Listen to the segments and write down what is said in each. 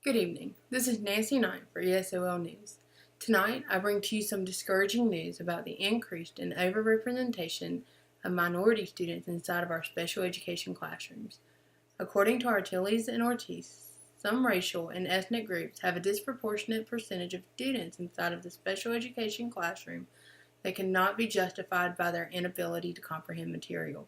Good evening. This is Nancy Knight for ESOL News. Tonight, I bring to you some discouraging news about the increased and overrepresentation of minority students inside of our special education classrooms. According to Artiles and Ortiz, some racial and ethnic groups have a disproportionate percentage of students inside of the special education classroom that cannot be justified by their inability to comprehend material.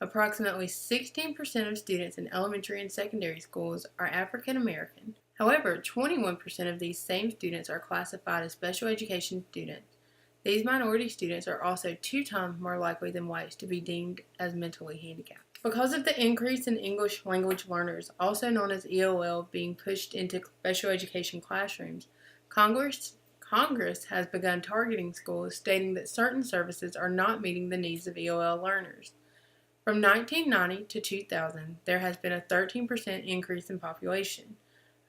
Approximately 16% of students in elementary and secondary schools are African American. However, 21% of these same students are classified as special education students. These minority students are also 2 times more likely than whites to be deemed as mentally handicapped. Because of the increase in English language learners, also known as ELL, being pushed into special education classrooms, Congress has begun targeting schools, stating that certain services are not meeting the needs of ELL learners. From 1990 to 2000, there has been a 13% increase in population.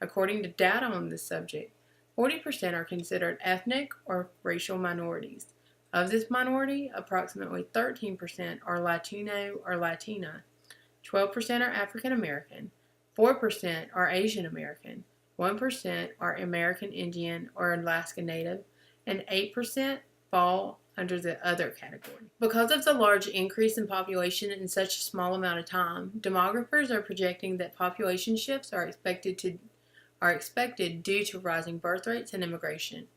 According to data on this subject, 40% are considered ethnic or racial minorities. Of this minority, approximately 13% are Latino or Latina, 12% are African American, 4% are Asian American, 1% are American Indian or Alaska Native, and 8% fall under the other category. Because of the large increase in population in such a small amount of time, demographers are projecting that population shifts are expected due to rising birth rates and immigration.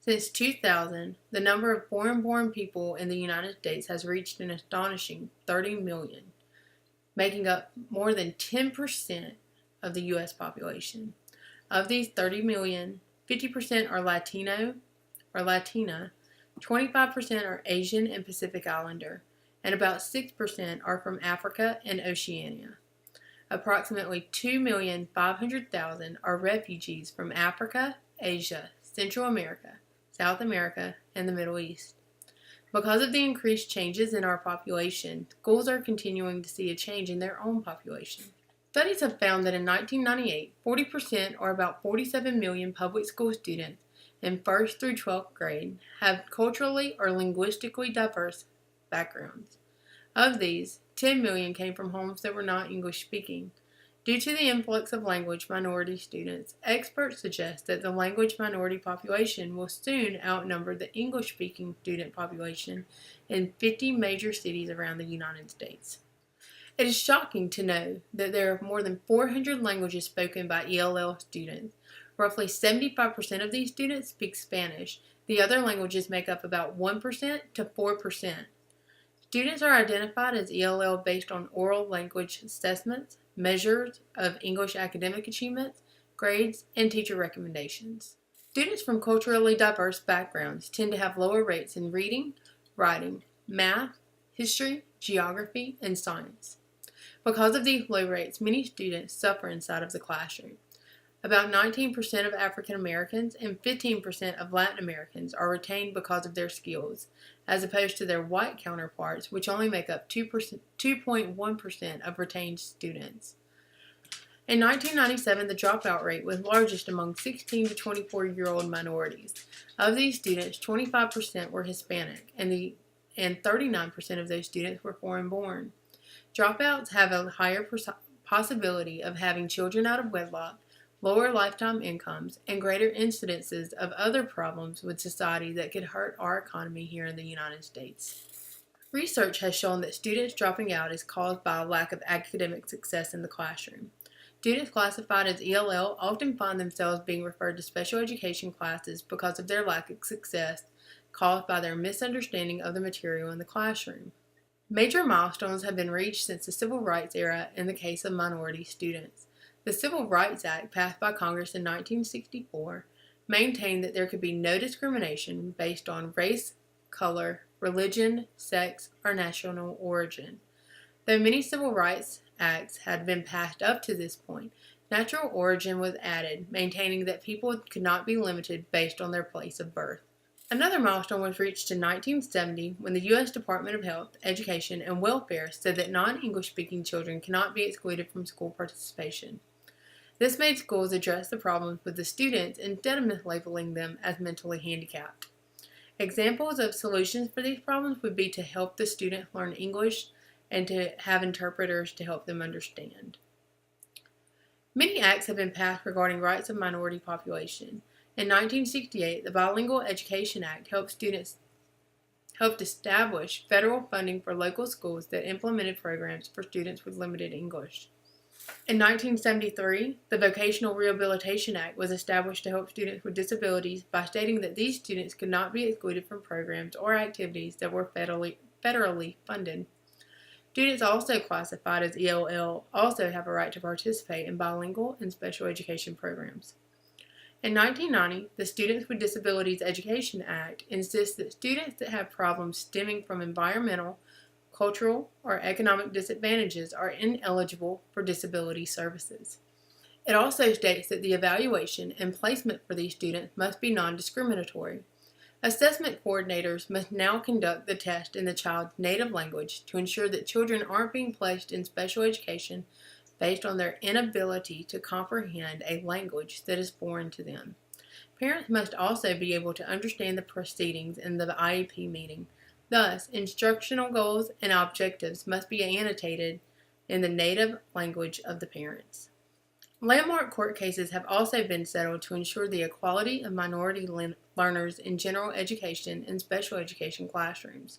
Since 2000, the number of foreign-born people in the United States has reached an astonishing 30 million, making up more than 10% of the U.S. population. Of these 30 million, 50% are Latino or Latina, 25% are Asian and Pacific Islander, and about 6% are from Africa and Oceania. Approximately 2,500,000 are refugees from Africa, Asia, Central America, South America, and the Middle East. Because of the increased changes in our population, schools are continuing to see a change in their own population. Studies have found that in 1998, 40% or about 47 million public school students in 1st through 12th grade have culturally or linguistically diverse backgrounds. Of these, 10 million came from homes that were not English speaking. Due to the influx of language minority students, experts suggest that the language minority population will soon outnumber the English speaking student population in 50 major cities around the United States. It is shocking to know that there are more than 400 languages spoken by ELL students. Roughly 75% of these students speak Spanish. The other languages make up about 1% to 4%. Students are identified as ELL based on oral language assessments, measures of English academic achievements, grades, and teacher recommendations. Students from culturally diverse backgrounds tend to have lower rates in reading, writing, math, history, geography, and science. Because of these low rates, many students suffer inside of the classroom. About 19% of African Americans and 15% of Latin Americans are retained because of their skills, as opposed to their white counterparts, which only make up 2.1% of retained students. In 1997, the dropout rate was largest among 16 to 24-year-old minorities. Of these students, 25% were Hispanic, and 39% of those students were foreign-born. Dropouts have a higher possibility of having children out of wedlock, lower lifetime incomes, and greater incidences of other problems with society that could hurt our economy here in the United States. Research has shown that students dropping out is caused by a lack of academic success in the classroom. Students classified as ELL often find themselves being referred to special education classes because of their lack of success caused by their misunderstanding of the material in the classroom. Major milestones have been reached since the Civil Rights era in the case of minority students. The Civil Rights Act, passed by Congress in 1964, maintained that there could be no discrimination based on race, color, religion, sex, or national origin. Though many civil rights acts had been passed up to this point, natural origin was added, maintaining that people could not be limited based on their place of birth. Another milestone was reached in 1970 when the U.S. Department of Health, Education, and Welfare said that non-English speaking children cannot be excluded from school participation. This made schools address the problems with the students instead of mislabeling them as mentally handicapped. Examples of solutions for these problems would be to help the student learn English and to have interpreters to help them understand. Many acts have been passed regarding rights of minority population. In 1968, the Bilingual Education Act helped establish federal funding for local schools that implemented programs for students with limited English. In 1973, the Vocational Rehabilitation Act was established to help students with disabilities by stating that these students could not be excluded from programs or activities that were federally funded. Students also classified as ELL also have a right to participate in bilingual and special education programs. In 1990, the Students with Disabilities Education Act insists that students that have problems stemming from environmental, cultural, or economic disadvantages are ineligible for disability services. It also states that the evaluation and placement for these students must be non-discriminatory. Assessment coordinators must now conduct the test in the child's native language to ensure that children aren't being placed in special education based on their inability to comprehend a language that is foreign to them. Parents must also be able to understand the proceedings in the IEP meeting. Thus, instructional goals and objectives must be annotated in the native language of the parents. Landmark court cases have also been settled to ensure the equality of minority learners in general education and special education classrooms.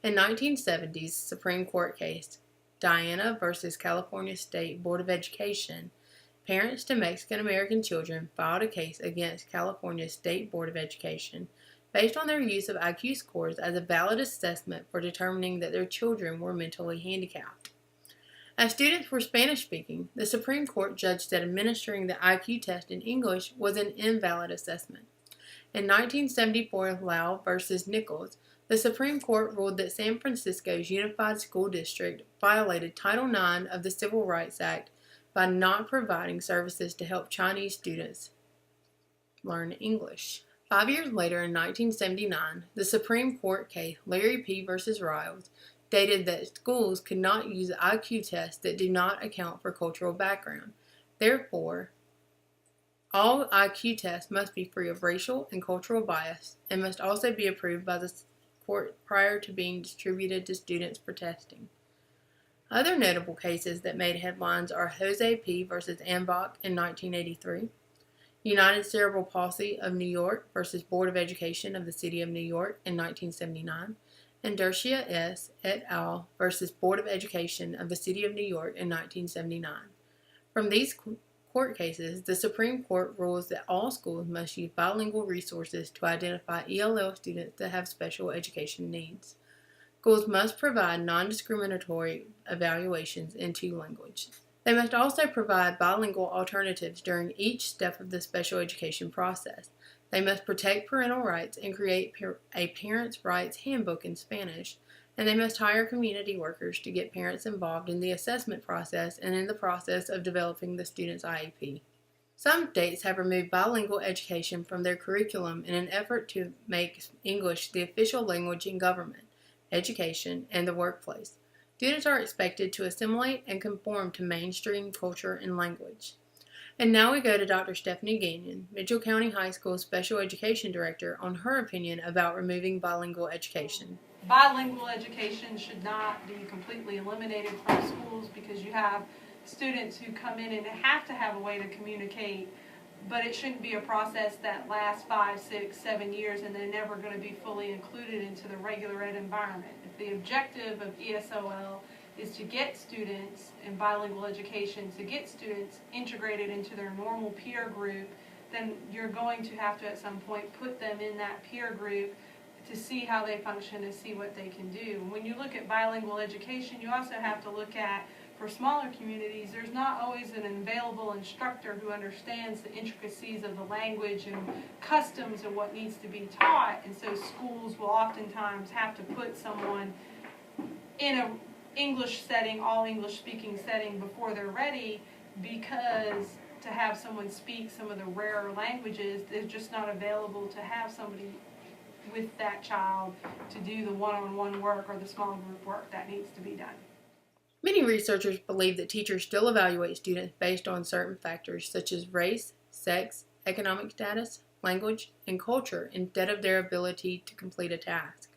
In 1970's Supreme Court case, Diana versus California State Board of Education, parents to Mexican American children filed a case against California State Board of Education based on their use of IQ scores as a valid assessment for determining that their children were mentally handicapped. As students were Spanish-speaking, the Supreme Court judged that administering the IQ test in English was an invalid assessment. In 1974 Lau versus Nichols, the Supreme Court ruled that San Francisco's Unified School District violated Title IX of the Civil Rights Act by not providing services to help Chinese students learn English. 5 years later, in 1979, the Supreme Court case Larry P. versus Riles stated that schools could not use IQ tests that do not account for cultural background. Therefore, all IQ tests must be free of racial and cultural bias and must also be approved by the court prior to being distributed to students for testing. Other notable cases that made headlines are Jose P. versus Ambach in 1983, United Cerebral Palsy of New York versus Board of Education of the City of New York in 1979, and Dershia S. et al. Versus Board of Education of the City of New York in 1979. From these court cases, the Supreme Court rules that all schools must use bilingual resources to identify ELL students that have special education needs. Schools must provide non-discriminatory evaluations in two languages. They must also provide bilingual alternatives during each step of the special education process. They must protect parental rights and create a parents' rights handbook in Spanish, and they must hire community workers to get parents involved in the assessment process and in the process of developing the student's IEP. Some states have removed bilingual education from their curriculum in an effort to make English the official language in government, education, and the workplace. Students are expected to assimilate and conform to mainstream culture and language. And now we go to Dr. Stephanie Gagnon, Mitchell County High School Special Education Director, on her opinion about removing bilingual education. Bilingual education should not be completely eliminated from schools because you have students who come in and have to have a way to communicate, but it shouldn't be a process that lasts 5, 6, 7 years and they're never going to be fully included into the regular ed environment. If the objective of ESOL is to get students in bilingual education, to get students integrated into their normal peer group, then you're going to have to at some point put them in that peer group to see how they function, to see what they can do. When you look at bilingual education, you also have to look at, for smaller communities, there's not always an available instructor who understands the intricacies of the language and customs of what needs to be taught, and so schools will oftentimes have to put someone in a English setting, all English speaking setting before they're ready, because to have someone speak some of the rarer languages, they're just not available to have somebody with that child to do the one-on-one work or the small group work that needs to be done. Many researchers believe that teachers still evaluate students based on certain factors such as race, sex, economic status, language, and culture instead of their ability to complete a task.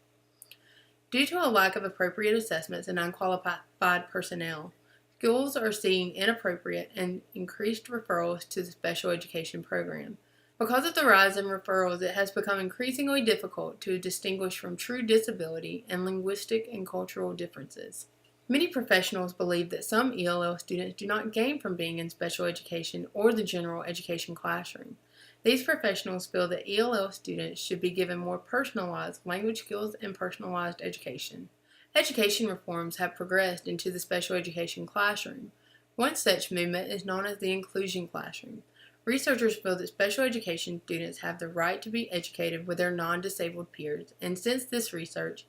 Due to a lack of appropriate assessments and unqualified personnel, Schools are seeing inappropriate and increased referrals to the special education program. Because of the rise in referrals, it has become increasingly difficult to distinguish from true disability and linguistic and cultural differences. Many professionals believe that some ELL students do not gain from being in special education or the general education classroom. These professionals feel that ELL students should be given more personalized language skills and personalized education. Education reforms have progressed into the special education classroom. One such movement is known as the inclusion classroom. Researchers feel that special education students have the right to be educated with their non-disabled peers, and since this research,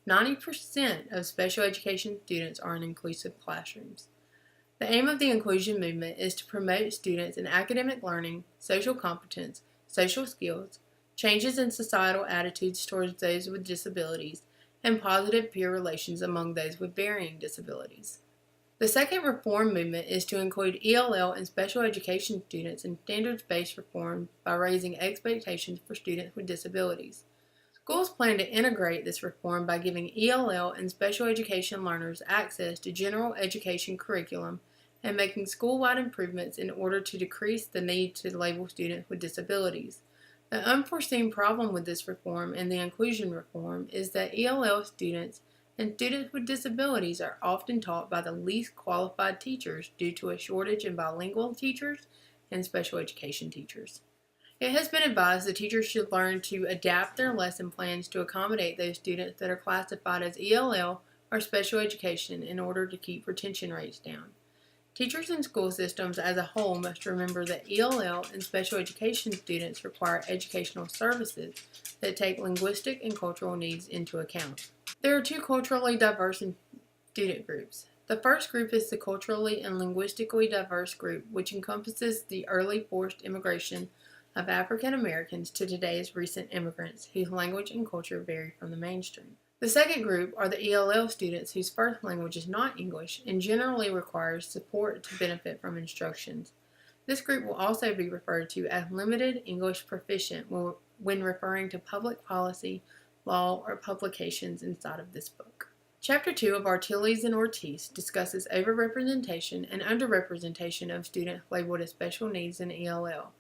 90% of special education students are in inclusive classrooms. The aim of the inclusion movement is to promote students in academic learning, social competence, social skills, changes in societal attitudes towards those with disabilities, and positive peer relations among those with varying disabilities. The second reform movement is to include ELL and special education students in standards-based reform by raising expectations for students with disabilities. Schools plan to integrate this reform by giving ELL and special education learners access to general education curriculum and making school-wide improvements in order to decrease the need to label students with disabilities. The unforeseen problem with this reform and the inclusion reform is that ELL students and students with disabilities are often taught by the least qualified teachers due to a shortage in bilingual teachers and special education teachers. It has been advised that teachers should learn to adapt their lesson plans to accommodate those students that are classified as ELL or special education in order to keep retention rates down. Teachers and school systems as a whole must remember that ELL and special education students require educational services that take linguistic and cultural needs into account. There are two culturally diverse student groups. The first group is the culturally and linguistically diverse group, which encompasses the early forced immigration of African Americans to today's recent immigrants whose language and culture vary from the mainstream. The second group are the ELL students whose first language is not English and generally requires support to benefit from instructions. This group will also be referred to as limited English proficient when referring to public policy, law, or publications inside of this book. Chapter 2 of Artiles and Ortiz discusses overrepresentation and underrepresentation of students labeled as special needs in ELL.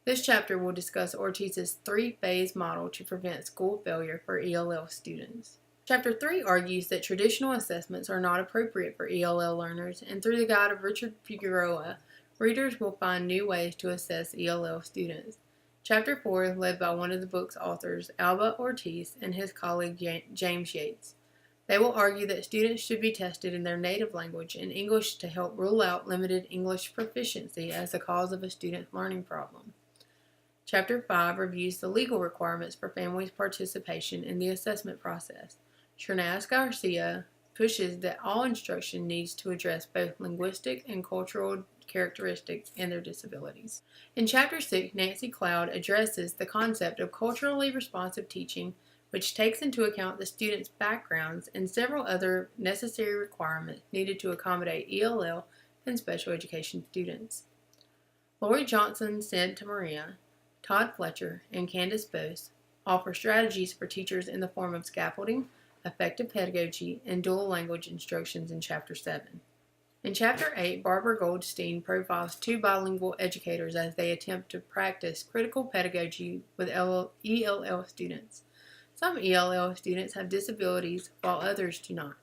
This chapter will discuss Ortiz's three-phase model to prevent school failure for ELL students. Chapter 3 argues that traditional assessments are not appropriate for ELL learners, and through the guide of Richard Figueroa, readers will find new ways to assess ELL students. Chapter 4 is led by one of the book's authors, Alba Ortiz, and his colleague James Yates. They will argue that students should be tested in their native language in English to help rule out limited English proficiency as the cause of a student's learning problem. Chapter 5 reviews the legal requirements for families' participation in the assessment process. Shernas Garcia pushes that all instruction needs to address both linguistic and cultural characteristics and their disabilities. In Chapter 6, Nancy Cloud addresses the concept of culturally responsive teaching, which takes into account the students' backgrounds and several other necessary requirements needed to accommodate ELL and special education students. Lori Johnson Santa Maria, Todd Fletcher, and Candace Bose offer strategies for teachers in the form of scaffolding, effective pedagogy, and dual language instructions in Chapter 7. In Chapter 8, Barbara Goldstein profiles two bilingual educators as they attempt to practice critical pedagogy with ELL students. Some ELL students have disabilities, while others do not.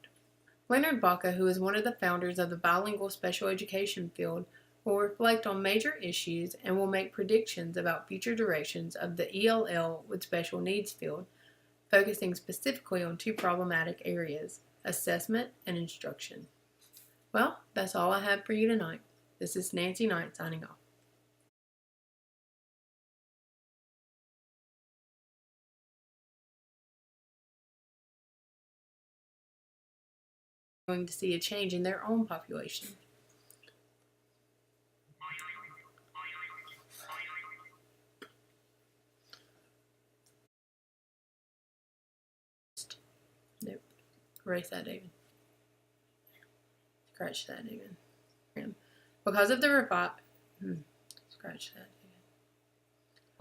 Leonard Baca, who is one of the founders of the bilingual special education field, will reflect on major issues and will make predictions about future directions of the ELL with special needs field, focusing specifically on two problematic areas, assessment and instruction. Well, that's all I have for you tonight. This is Nancy Knight signing off. Going to see a change in their own population. Nope. Erase that, David. Scratch that, David. Because of the scratch that,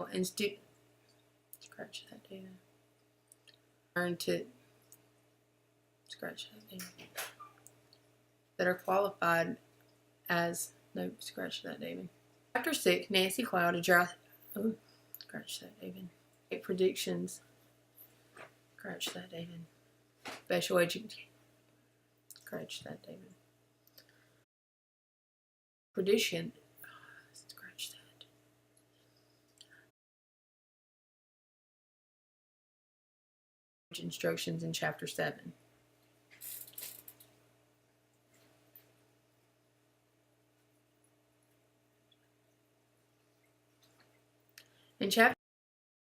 David. And scratch that, David. Learn to scratch that, David. That are qualified as, no, scratch that, David. Chapter 6, Nancy Cloud address, oh, scratch that, David. Predictions, scratch that, David. Special education, scratch that, David. Prediction, scratch that. Instructions in Chapter 7. In Chapter